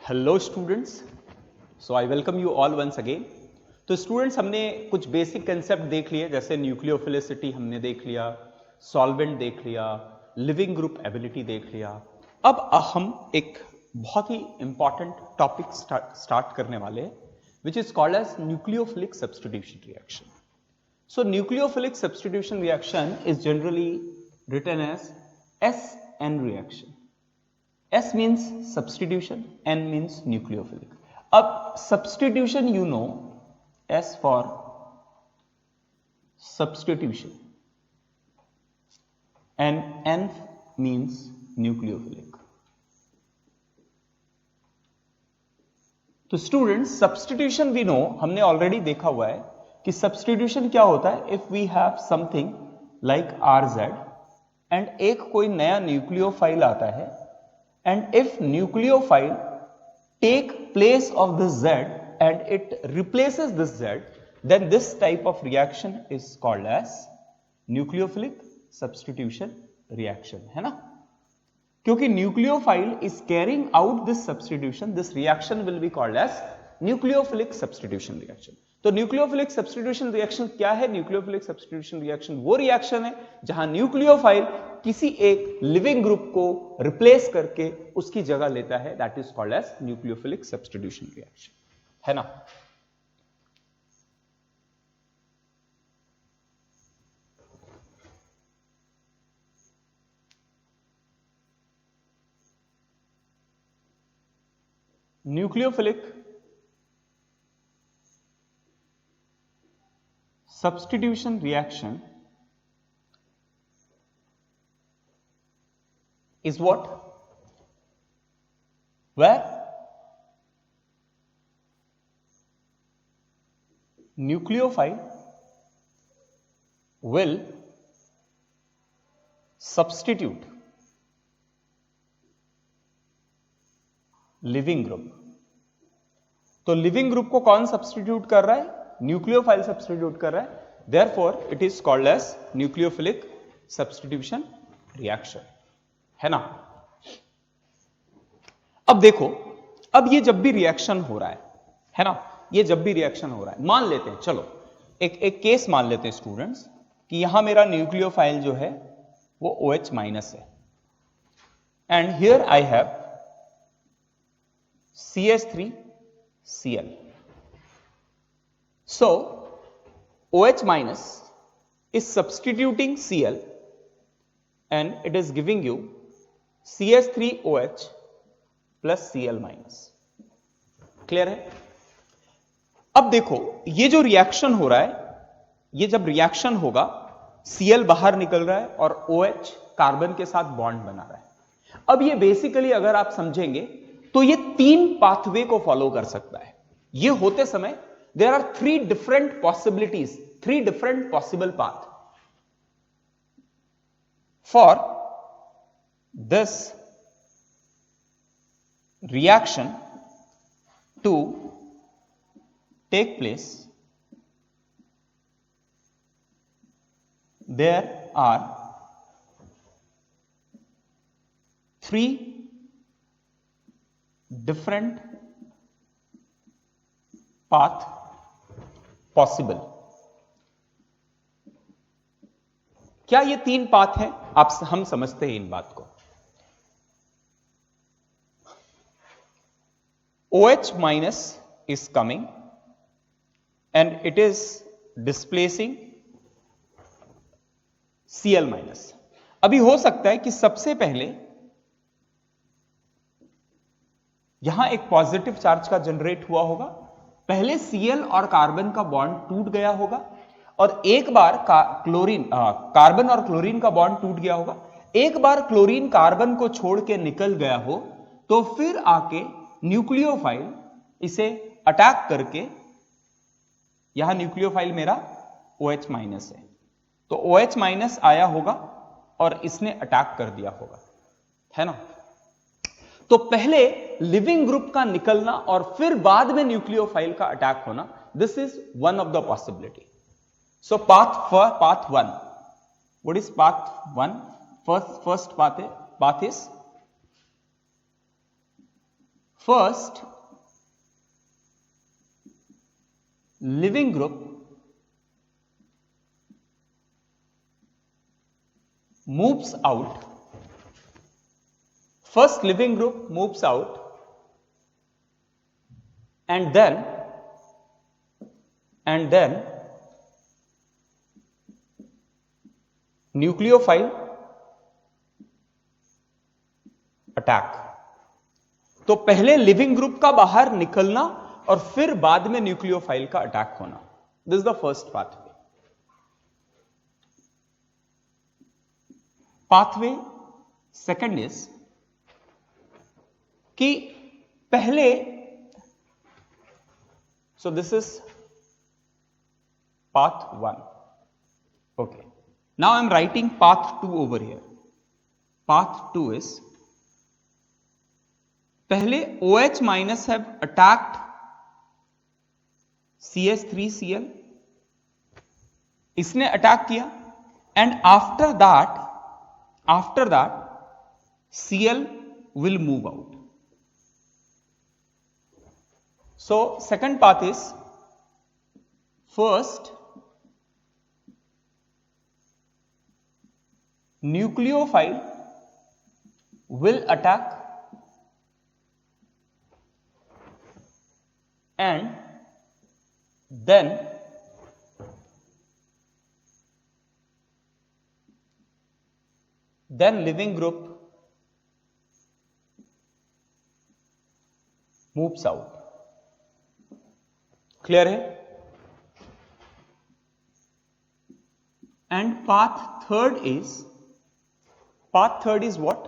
Hello students, so I welcome you all once again. तो students, हमने कुछ basic concept देख लिए, जैसे न्यूक्लियोफिलिसिटी हमने देख लिया, सॉल्वेंट देख लिया, लिविंग ग्रुप एबिलिटी देख लिया। अब हम एक बहुत ही इंपॉर्टेंट टॉपिक स्टार्ट करने वाले हैं, which is called as nucleophilic substitution reaction. So nucleophilic substitution reaction is generally written as SN reaction. S means substitution, N means nucleophilic. अब substitution you know, S for substitution and N means nucleophilic. तो students, substitution we know, हमने already देखा हुआ है कि substitution क्या होता है। If we have something like RZ and एक कोई नया न्यूक्लियोफाइल आता है, and if nucleophile take place of this Z and it replaces this Z, then this type of reaction is called as nucleophilic substitution reaction, है ना। क्योंकि nucleophile is carrying out this substitution, this reaction will be called as nucleophilic substitution reaction. तो nucleophilic substitution reaction क्या है? Nucleophilic substitution reaction वो reaction है जहां nucleophile किसी एक लिविंग ग्रुप को रिप्लेस करके उसकी जगह लेता है, that is called as nucleophilic substitution reaction, है ना। Nucleophilic substitution reaction is what? Where nucleophile will substitute living group। तो लिविंग ग्रुप को कौन सब्स्टिट्यूट कर रहा है? न्यूक्लियोफाइल सब्स्टिट्यूट कर रहा है, therefore it is called as nucleophilic substitution reaction, है ना। अब देखो, अब ये जब भी रिएक्शन हो रहा है ना, ये जब भी रिएक्शन हो रहा है, मान लेते हैं, चलो एक केस मान लेते हैं स्टूडेंट्स कि यहां मेरा न्यूक्लियोफाइल जो है वो OH माइनस है, and here I have CH3Cl. So OH minus is substituting Cl and it is giving you CH3OH plus Cl minus. Clear है? अब देखो, ये जो रिएक्शन हो रहा है, ये जब रिएक्शन होगा, Cl बाहर निकल रहा है और OH कार्बन के साथ बॉन्ड बना रहा है। अब ये बेसिकली अगर आप समझेंगे तो ये तीन पाथवे को फॉलो कर सकता है। ये होते समय there are three different possibilities, three different possible path for this reaction to take place. There are three different path possible. क्या ये तीन पाथ है? हम समझते हैं इन बात को। OH minus is coming and it is displacing Cl minus. अभी हो सकता है कि सबसे पहले यहां एक पॉजिटिव चार्ज का जनरेट हुआ होगा, पहले Cl और कार्बन का बॉन्ड टूट गया होगा, और एक बार कार्बन और क्लोरीन का बॉन्ड टूट गया होगा, एक बार क्लोरीन कार्बन को छोड़ के निकल गया हो, तो फिर आके न्यूक्लियोफाइल इसे अटैक करके, यहां न्यूक्लियोफाइल मेरा OH माइनस है, तो OH माइनस आया होगा और इसने अटैक कर दिया होगा, है ना। तो पहले लिविंग ग्रुप का निकलना और फिर बाद में न्यूक्लियोफाइल का अटैक होना, this is one of the possibility. So path one, what is path one? First path is first living group moves out. First living group moves out, and then nucleophile attack. तो पहले leaving group का बाहर निकलना और फिर बाद में nucleophile का अटैक होना. This is the first pathway. Pathway second is कि पहले, so this is path 1. Okay, now I am writing path 2 over here. Path 2 is पहले OH minus have attacked CH3Cl, इसने अटैक किया, and after that Cl will move out. So second path is first nucleophile will attack and then living group moves out. Clear है? And path third is what?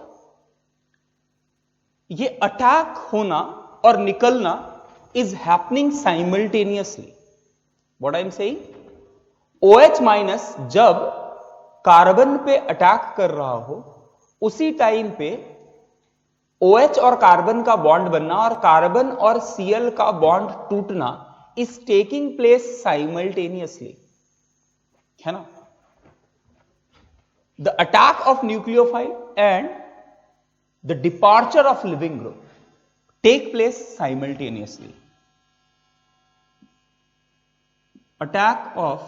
ये attack होना और निकलना is happening simultaneously. What I am saying? OH minus जब carbon पे attack कर रहा हो उसी टाइम पे OH और कार्बन का बॉन्ड बनना और कार्बन और Cl का बॉन्ड टूटना is taking place simultaneously. है ना? The attack of nucleophile and the departure of living group take place simultaneously. Attack of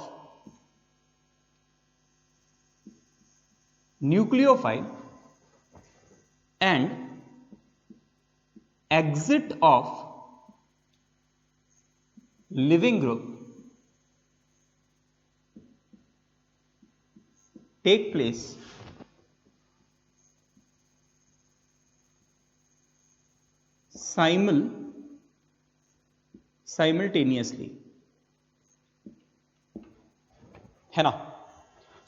nucleophile and exit of living group take place simultaneously. है ना?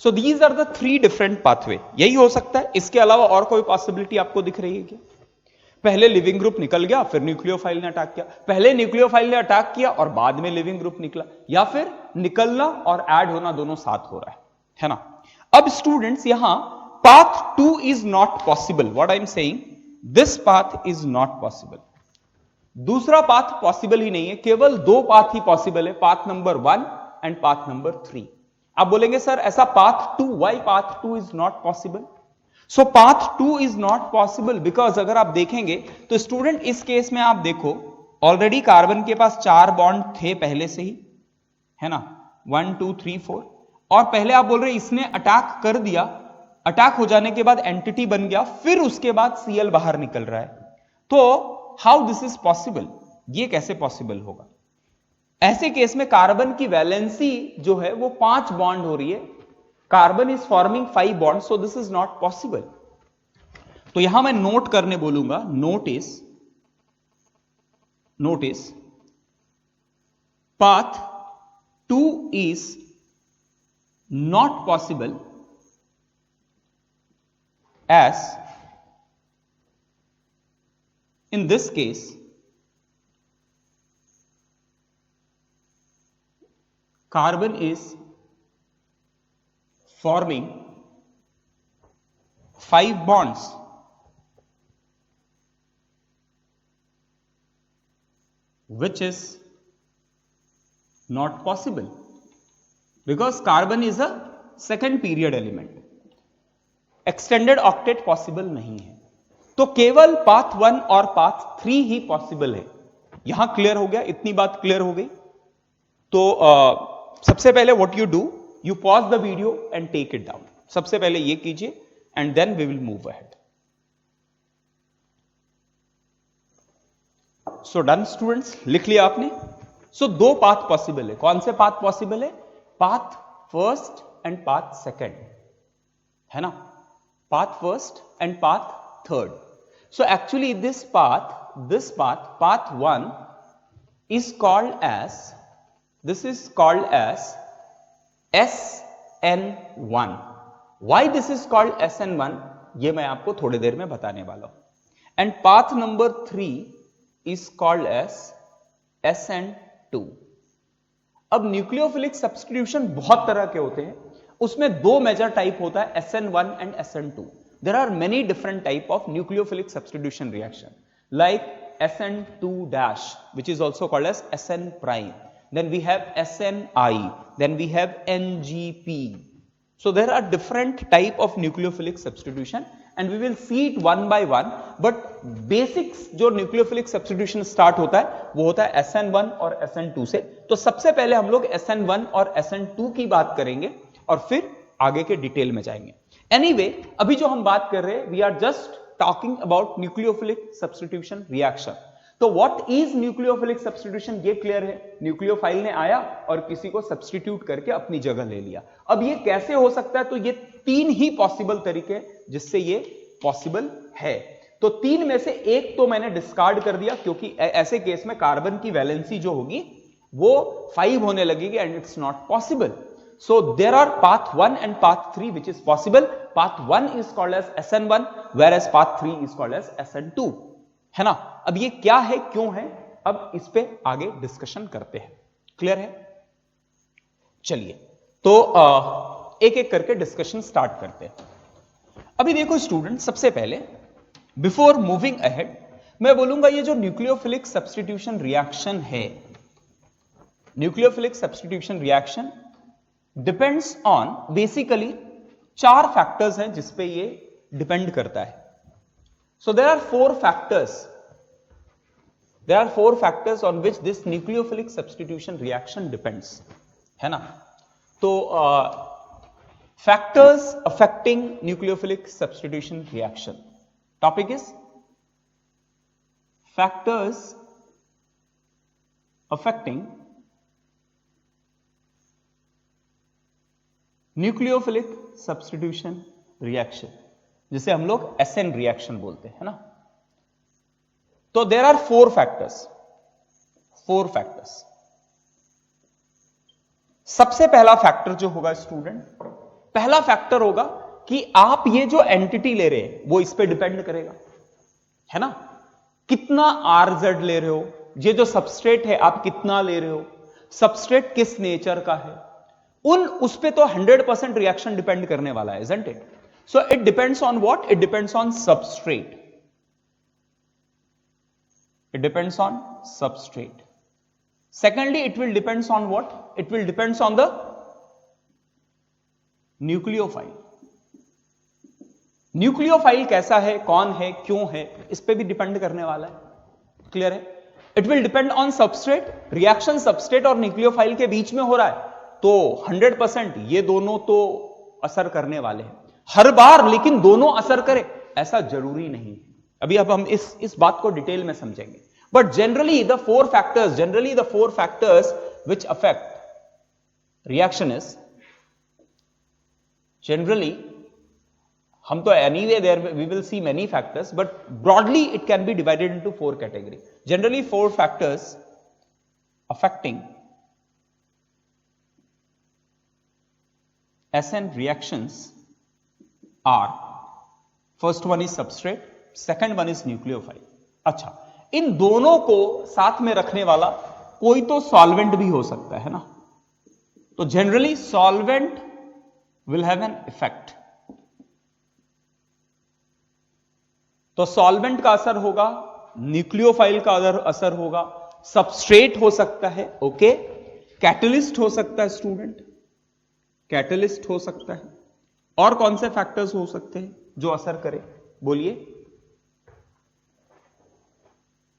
So these are the three different pathway. यही हो सकता है, इसके अलावा और कोई पॉसिबिलिटी आपको दिख रही है क्या? पहले लिविंग ग्रुप निकल गया, फिर न्यूक्लियोफाइल ने अटैक किया, पहले न्यूक्लियोफाइल ने अटैक किया और बाद में लिविंग ग्रुप निकला, या फिर निकलना और ऐड होना दोनों साथ हो रहा है ना? अब स्टूडेंट्स यहां path 2 is not possible. What I am saying, this path is not possible. दूसरा पाथ पॉसिबल ही नहीं है, केवल दो पाथ ही पॉसिबल है, path number 1 and path number 3. आप बोलेंगे सर ऐसा path 2, why path 2 is not possible? So path 2 is not possible because अगर आप देखेंगे तो स्टूडेंट इस केस में आप देखो ऑलरेडी कार्बन के पास 4 बॉन्ड थे पहले से ही, है ना? 1 2 3 4. और पहले आप बोल रहे इसने अटैक कर दिया, अटैक हो जाने के बाद एंटिटी बन गया, फिर उसके बाद Cl बाहर निकल रहा है. तो हाउ दिस इज पॉसिबल? ये कैसे पॉसिबल होगा? ऐसे केस में कार्बन की वैलेंसी जो है वो 5 बॉन्ड हो रही है, carbon is forming 5 bond, so this is not possible. तो यहां मैं नोट करने बोलूंगा, notice path 2 is not possible as in this case carbon is forming 5 bonds which is not possible because carbon is a second period element. Extended octet possible नहीं है. तो केवल path 1 और पाथ 3 ही पॉसिबल है। यहां clear हो गया, इतनी बात क्लियर हो गई। तो सबसे पहले what you do, you pause the video and take it down. सबसे पहले ये कीजिए and then we will move ahead. So done students, लिख लिया आपने। सो दो पाथ पॉसिबल है। कौन से पाथ पॉसिबल है? Path first and path second, है ना, path first and path third. So actually this path path 1 is called as, this is called as SN1. Why this is called SN1, ये मैं आपको थोड़ी देर में बताने वाला हूं। And path number 3 is called as SN2. अब न्यूक्लियोफिलिक सब्स्टिट्यूशन बहुत तरह के होते हैं, उसमें दो मेजर टाइप होता है, SN1 and SN2. There are many different type of nucleophilic substitution reaction, like SN2 dash, which is also called as SN prime. Then we have SNI. Then we have NGP. So there are different type of nucleophilic substitution, and we will see it one by one. But basics जो nucleophilic substitution start होता है, वो होता है SN1 और SN2 से। तो सबसे पहले हम लोग SN1 और SN2 की बात करेंगे और फिर आगे के डिटेल में जाएंगे। एनीवे, अभी जो हम बात कर रहे हैं, we are just talking about nucleophilic substitution reaction. तो व्हाट इज न्यूक्लियोफिलिक सब्स्टिट्यूशन, ये क्लियर है। न्यूक्लियोफाइल ने आया और किसी को सब्स्टिट्यूट करके अपनी जगह ले लिया। अब ये कैसे हो सकता है? तो ये तीन ही पॉसिबल तरीके जिससे ये पॉसिबल है। तो तीन में से एक तो मैंने डिस्कार्ड कर दिया, क्योंकि ऐसे केस में कार्बन की वैलेंसी जो होगी वो 5 होने लगेगी and it's not possible. So there are path 1 and path 3 which is possible. Path 1 is called as SN1 whereas path 3 is called as SN2, है ना। अब ये क्या है, क्यों है, अब इस पे आगे डिस्कशन करते हैं। क्लियर है? चलिए, तो एक एक करके डिस्कशन स्टार्ट करते हैं। अभी देखो स्टूडेंट, सबसे पहले बिफोर मूविंग अहेड मैं बोलूंगा ये जो न्यूक्लियोफिलिक सब्स्टिट्यूशन रिएक्शन है, nucleophilic substitution reaction depends on basically 4 factors हैं जिस पे ये डिपेंड करता है। So there are 4 factors on which this nucleophilic substitution reaction depends, है ना। तो factors affecting nucleophilic substitution reaction, topic is factors affecting nucleophilic substitution reaction, जिसे हम लोग SN रिएक्शन बोलते हैं ना। तो देयर आर 4 फैक्टर्स। सबसे पहला फैक्टर जो होगा स्टूडेंट, पहला फैक्टर होगा कि आप ये जो एंटिटी ले रहे हैं वो इस पे डिपेंड करेगा, है ना। कितना RZ ले रहे हो, ये जो सबस्ट्रेट है आप कितना ले रहे हो, सबस्ट्रेट किस नेचर का है, उस पे तो 100% रिएक्शन डिपेंड करने वाला है, isn't it? So it depends on what? It depends on substrate. It depends on substrate. Secondly, it will depends on what? It will depends on the nucleophile. Nucleophile कैसा है, कौन है, क्यों है, इस पे भी डिपेंड करने वाला है। क्लियर है? It will depend on substrate. Reaction substrate और न्यूक्लियोफाइल के बीच में हो रहा है तो 100% ये दोनों तो असर करने वाले हैं हर बार, लेकिन दोनों असर करें ऐसा जरूरी नहीं। अभी अब हम इस बात को डिटेल में समझेंगे। But generally the 4 factors which affect reaction is, generally हम तो anyway there we will see many factors, but broadly it can be divided into 4 category. Generally 4 factors affecting SN reactions are, first one is substrate, second one is nucleophile. अच्छा, इन दोनों को साथ में रखने वाला कोई तो सॉल्वेंट भी हो सकता है ना। तो generally solvent will have an effect. तो सॉल्वेंट का असर होगा, न्यूक्लियोफाइल का असर होगा, सबस्ट्रेट हो सकता है, ओके, कैटलिस्ट हो सकता है स्टूडेंट, कैटलिस्ट हो सकता है। और कौन से फैक्टर्स हो सकते हैं जो असर करें, बोलिए।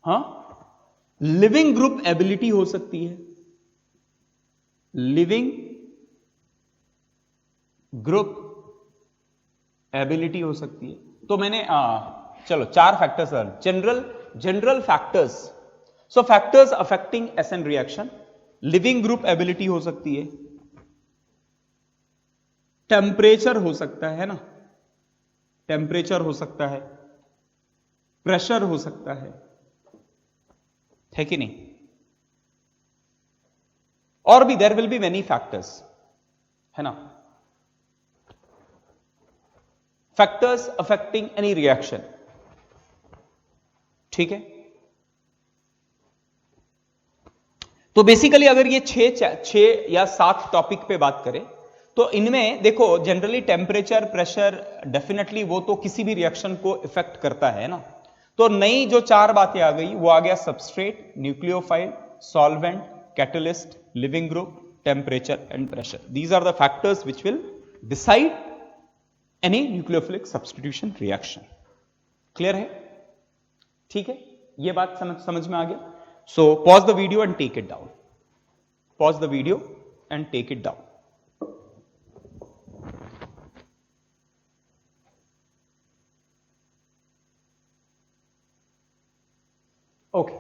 हाँ, लिविंग ग्रुप एबिलिटी हो सकती है, लिविंग ग्रुप एबिलिटी हो सकती है। तो मैंने चलो 4 factors, general factors. So factors affecting SN reaction, leaving group ability हो सकती है, टेम्परेचर हो सकता है ना, टेम्परेचर हो सकता है, प्रेशर हो सकता है कि नहीं, और भी there will be many factors, है ना, फैक्टर्स अफेक्टिंग एनी रिएक्शन। ठीक है, तो बेसिकली अगर ये 6 या 7 टॉपिक पे बात करें तो इनमें देखो जनरली टेम्परेचर, प्रेशर, डेफिनेटली वो तो किसी भी रिएक्शन को इफेक्ट करता है ना। तो नई जो 4 बातें आ गई वो आ गया substrate, nucleophile, solvent, catalyst, leaving group, temperature and pressure. These are the factors which will decide any nucleophilic substitution reaction. Clear है? ठीक है, ये बात समझ में आ गया। So pause the video and take it down. Pause the video and take it down. Okay.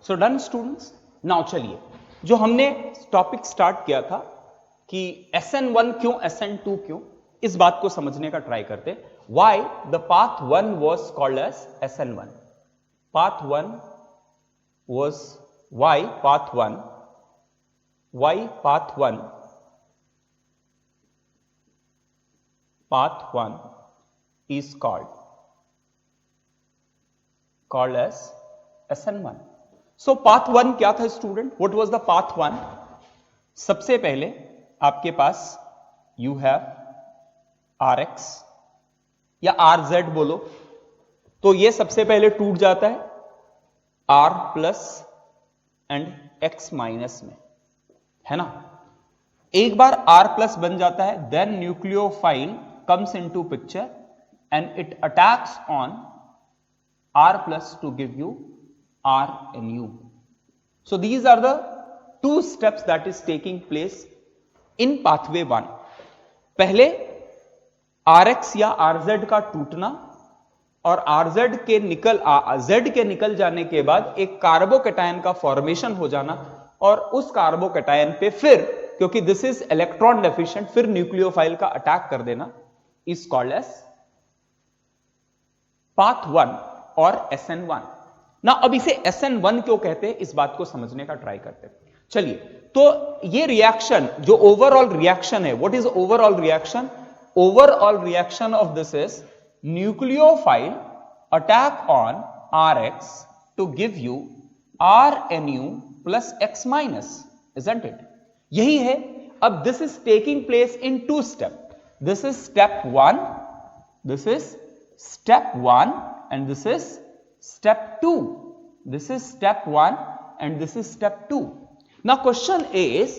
So done students. Now चलिए, जो हमने टॉपिक स्टार्ट किया था कि SN1 क्यों, SN2 क्यों, इस बात को समझने का ट्राई करते। Why the path 1 was called as SN1? Path 1 was why path 1 is called as SN1. So path 1 क्या था student? What was the path 1? सबसे पहले आपके पास you have Rx या RZ बोलो, तो ये सबसे पहले टूट जाता है R plus and X minus में, है ना। एक बार R प्लस बन जाता है, then nucleophile comes into picture and it attacks on R plus to give you RNU. So these are the 2 steps that is taking place in pathway 1. पहले RX या RZ का टूटना और Z के निकल जाने के बाद एक कार्बोकैटायन का फॉर्मेशन हो जाना, और उस कार्बोकैटायन पे फिर, क्योंकि दिस इज इलेक्ट्रॉन डेफिशिएंट, फिर न्यूक्लियोफाइल का अटैक कर देना, इज कॉल्ड एज पाथ 1 और SN1। ना अब इसे SN1 क्यों कहते हैं, इस बात को समझने का ट्राई करते हैं। चलिए, तो ये रिएक्शन जो ओवरऑल रिएक्शन है, what is overall reaction? Overall reaction of this is nucleophile attack on Rx to give you RNU plus X minus, isn't it? यही है। अब this is taking place in 2 steps. This is step 1, this is step 1 and this is step 2. This is step 1 and this is step 2. Now question is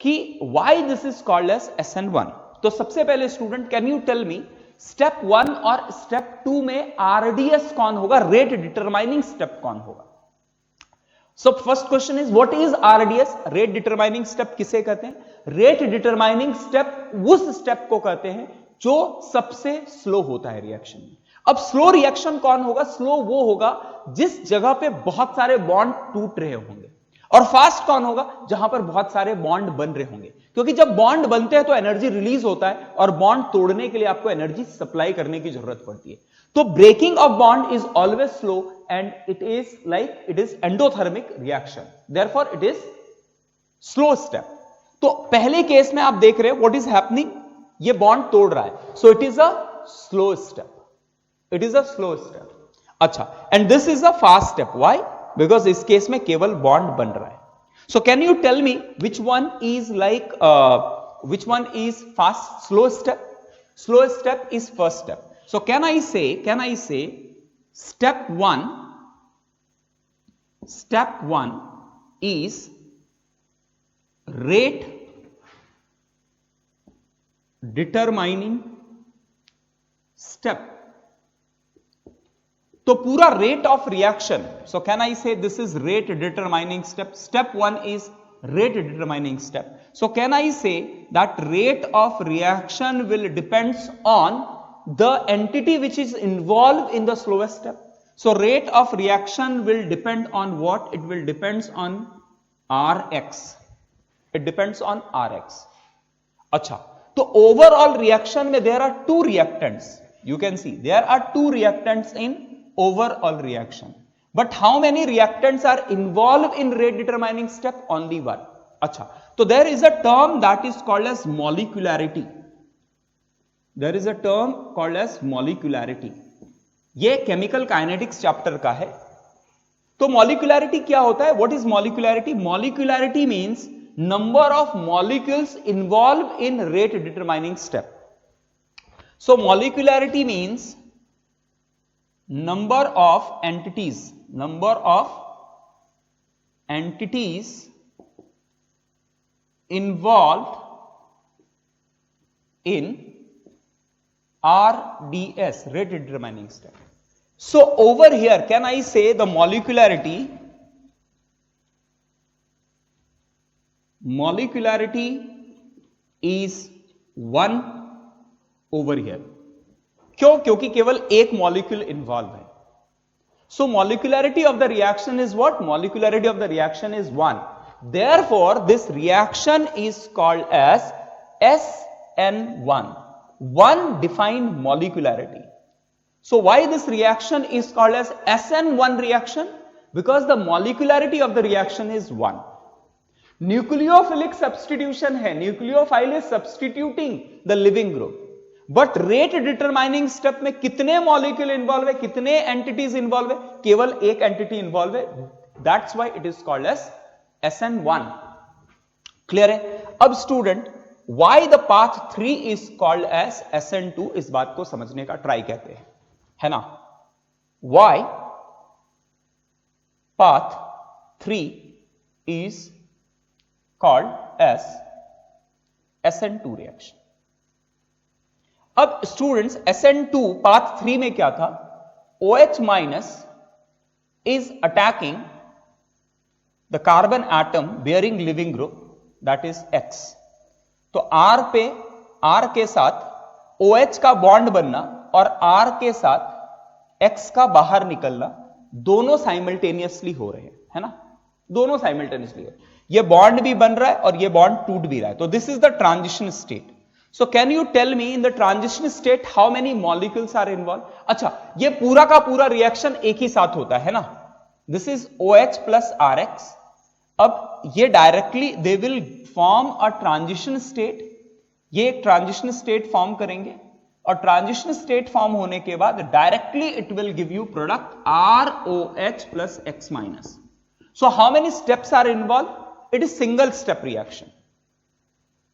कि why this is called as SN1? तो सबसे पहले student can you tell me step 1 और step 2 में RDS कौन होगा, rate determining step कौन होगा? So first question is what is RDS? Rate determining step किसे कहते हैं? रेट डिटरमाइनिंग स्टेप उस स्टेप को कहते हैं जो सबसे स्लो होता है रिएक्शन में। अब स्लो रिएक्शन कौन होगा? स्लो वो होगा जिस जगह पे बहुत सारे बॉन्ड टूट रहे होंगे, और फास्ट कौन होगा? जहां पर बहुत सारे बॉन्ड बन रहे होंगे, क्योंकि जब बॉन्ड बनते हैं तो एनर्जी रिलीज होता है और बॉन्ड तोड़ने के लिए आपको एनर्जी सप्लाई करने की जरूरत पड़ती है। तो breaking off bond is always slow and it is endothermic reaction, therefore it is slow step. तो पहले केस में आप देख रहे हो व्हाट इज हैपनिंग, ये बॉन्ड तोड़ रहा है, so it is a slow step, it is a slow step. अच्छा, and this is a fast step, why? Because इस केस में केवल बॉन्ड बन रहा है। So can you tell me which one is fast, slow step? Slow step is first step. So can I say step 1 is rate determining step. तो पूरा rate of reaction, so can I say this is rate determining step. Step 1 is rate determining step. So can I say that rate of reaction will depends on the entity which is involved in the slowest step. So rate of reaction will depend on what? It will depends on Rx. It depends on Rx. अच्छा, तो overall reaction में there are two reactants. You can see there are two reactants in overall reaction. But how many reactants are involved in rate determining step? Only one. अच्छा, तो there is a term that is called as molecularity. There is a term called as molecularity. ये chemical kinetics chapter का है. तो molecularity क्या होता है? What is molecularity? Molecularity means number of molecules involved in rate determining step. So molecularity means number of entities involved in RDS, rate determining step. So over here, can I say the molecularity is 1 over here. क्यों? क्योंकि केवल एक molecule involve है. So molecularity of the reaction is what? Molecularity of the reaction is 1. Therefore, this reaction is called as SN1. One defined molecularity. So why this reaction is called as SN1 reaction? Because the molecularity of the reaction is 1. Nucleophilic substitution है. Nucleophile is substituting the living group. But rate determining step में कितने molecule involve है, कितने entities involve है? केवल एक entity involve है. That's why it is called as SN1. Clear है? अब student, why the path 3 is called as SN2? इस बात को समझने का ट्राई कहते हैं, है ना? Why path 3 is called as SN2 reaction. अब स्टूडेंट्स, SN2 पाथ 3 में क्या था? OH minus is attacking the carbon atom bearing leaving group, that is X. तो R के साथ OH का बॉन्ड बनना और R के साथ X का बाहर निकलना, दोनों साइमल्टेनियसली हो रहे हैं, है ना? दोनों साइमल्टेनियसली हो रहे हैं. ये बॉन्ड भी बन रहा है और ये बॉन्ड टूट भी रहा है. तो this is the transition state. So can you tell me in the transition state how many molecules are involved? अच्छा, ये पूरा का पूरा रिएक्शन एक ही साथ होता है ना? This is OH plus RX. अब ये directly they will form a transition state. ये एक ट्रांजिशन स्टेट फॉर्म करेंगे और ट्रांजिशन स्टेट फॉर्म होने के बाद directly it will give you product ROH plus X minus. So how many steps are involved? It is single step reaction.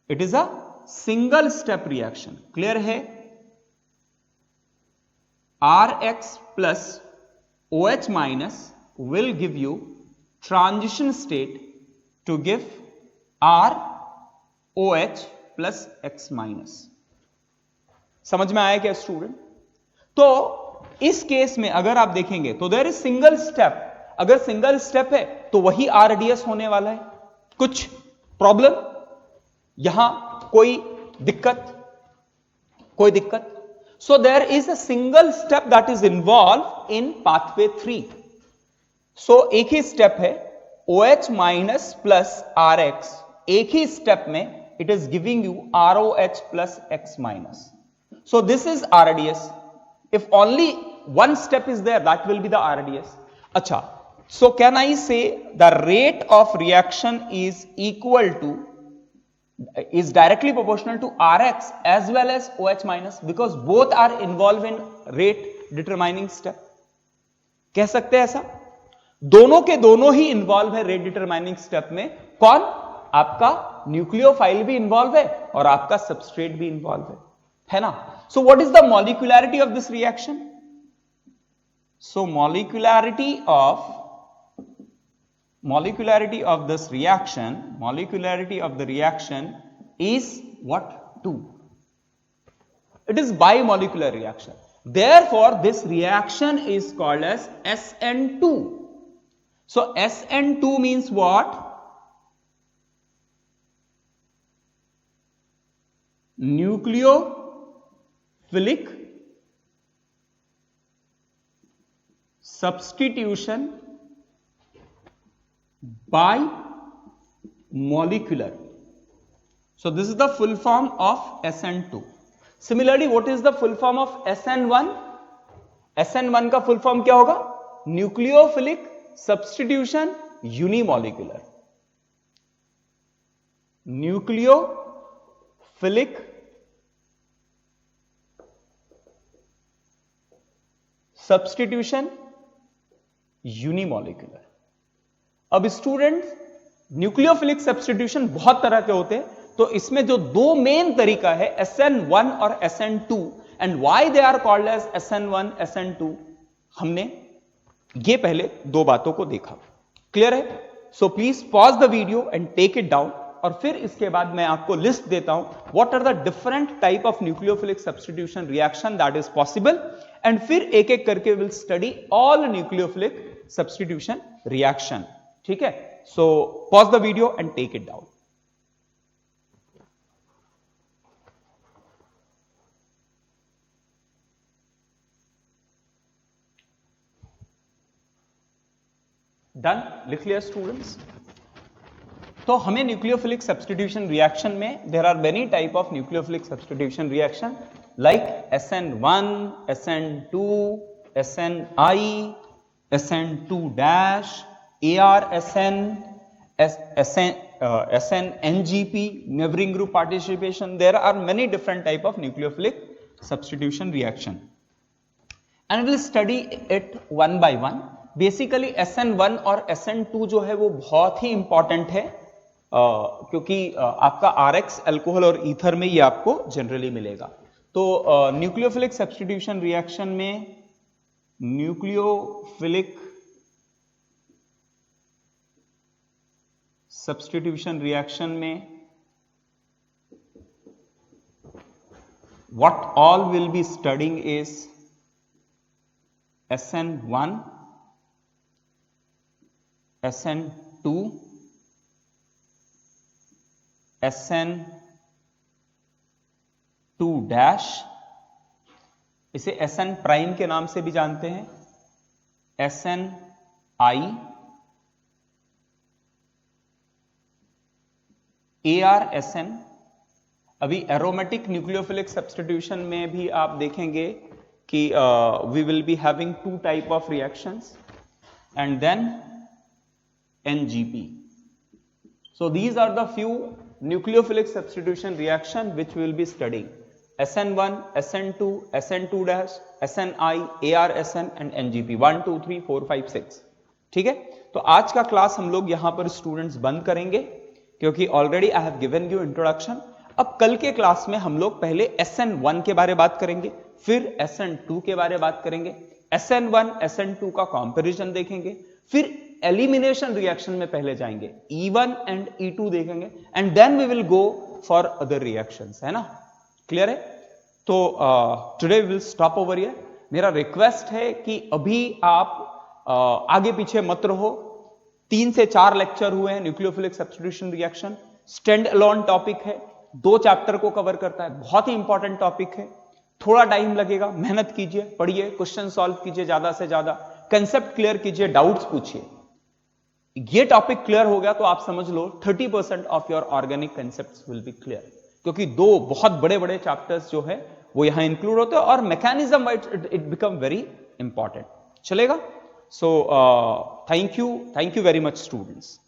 It is a single step reaction. Clear है? Rx plus OH minus will give you transition state to give ROH plus X minus. समझ में आया क्या student? तो इस case में अगर आप देखेंगे तो देयर इज सिंगल स्टेप. अगर सिंगल स्टेप है तो वही RDS होने वाला है. कुछ प्रॉब्लम यहां? कोई दिक्कत? So there is a single step that is involved in pathway 3. So एक ही स्टेप है, OH minus plus RX. एक ही स्टेप में it is giving you ROH plus X minus. So this is RDS. If only one step is there, that will be the RDS. अच्छा, so can I say the rate of reaction is directly proportional to Rx as well as OH minus because both are involved in rate determining step. कह सकते हैं ऐसा? दोनों के दोनों ही involve है rate determining step में. कौन? आपका न्यूक्लियोफाइल भी इन्वॉल्व है और आपका सबस्ट्रेट भी इन्वॉल्व है ना? So what is the molecularity of this reaction? So molecularity of the reaction is what? 2. It is bimolecular reaction. Therefore, this reaction is called as SN2. So SN2 means what? Nucleophilic substitution by molecular. So this is the full form of SN2. Similarly, what is the full form of SN1? SN1 का full form क्या होगा? Nucleophilic substitution unimolecular. Nucleophilic substitution unimolecular. अब students, nucleophilic substitution बहुत तरह के होते हैं, तो इसमें जो दो मेन तरीका है SN1 और SN2, and why they are called as SN1 SN2, हमने ये पहले दो बातों को देखा. क्लियर है? So please pause the video and take it down, और फिर इसके बाद मैं आपको लिस्ट देता हूं what are the different type of nucleophilic substitution reaction that is possible, and फिर एक एक करके will study all nucleophilic substitution reaction. ठीक है? So pause the video and take it down. Done? लिख लिया स्टूडेंट्स? तो हमें न्यूक्लियोफिलिक सब्स्टिट्यूशन रिएक्शन में there are many type of nucleophilic substitution reaction like SN1, SN2, SNI, SN2 dash, ARSN, SNNGP, neighboring group participation. There are many different type of nucleophilic substitution reaction, and we'll study it one by one. Basically SN1 और SN2 जो है वो बहुत ही important है, क्योंकि आपका RX alcohol और ether में ये आपको जनरली मिलेगा. तो न्यूक्लियोफिलिक सब्स्टिट्यूशन रिएक्शन में, न्यूक्लियोफिलिक सब्स्टिट्यूशन रिएक्शन में what all will be studying is SN1, SN2, SN2 dash, इसे SN प्राइम के नाम से भी जानते हैं, SNI, ARSN. अभी एरोमेटिक न्यूक्लियोफिलिक सब्स्टिट्यूशन में भी आप देखेंगे कि we will be having two type of reactions, and then NGP. So these are the few nucleophilic substitution reaction which we will be studying: SN1, SN2, SN2 dash, SNI, ARSN and NGP. 1 2 3 4 5 6. ठीक है? तो आज का class हम लोग यहां पर students बंद करेंगे, क्योंकि already I have given you introduction. अब कल के क्लास में हम लोग पहले SN1 के बारे में बात करेंगे, फिर SN2 के बारे में बात करेंगे, SN1 SN2 का कंपैरिजन देखेंगे, फिर एलिमिनेशन रिएक्शन में पहले जाएंगे, E1 एंड E2 देखेंगे, and then we will go for other reactions. है ना? क्लियर है? तो today we will stop over here. मेरा रिक्वेस्ट है कि अभी आप आगे पीछे मत रहो. 3 से 4 लेक्चर हुए हैं nucleophilic substitution reaction. Stand alone topic है, 2 चैप्टर को कवर करता है, बहुत ही इंपॉर्टेंट टॉपिक है. थोड़ा टाइम लगेगा, मेहनत कीजिए, पढ़िए, क्वेश्चन सॉल्व कीजिए ज्यादा से ज्यादा, कंसेप्ट क्लियर कीजिए, डाउट्स पूछिए. ये टॉपिक क्लियर हो गया तो आप समझ लो 30% of your organic concepts will be clear, क्योंकि 2 बहुत बड़े बड़े चैप्टर्स जो है वो यहां इंक्लूड होते हैं, और mechanism wise it become very important. चलेगा? So thank you very much students.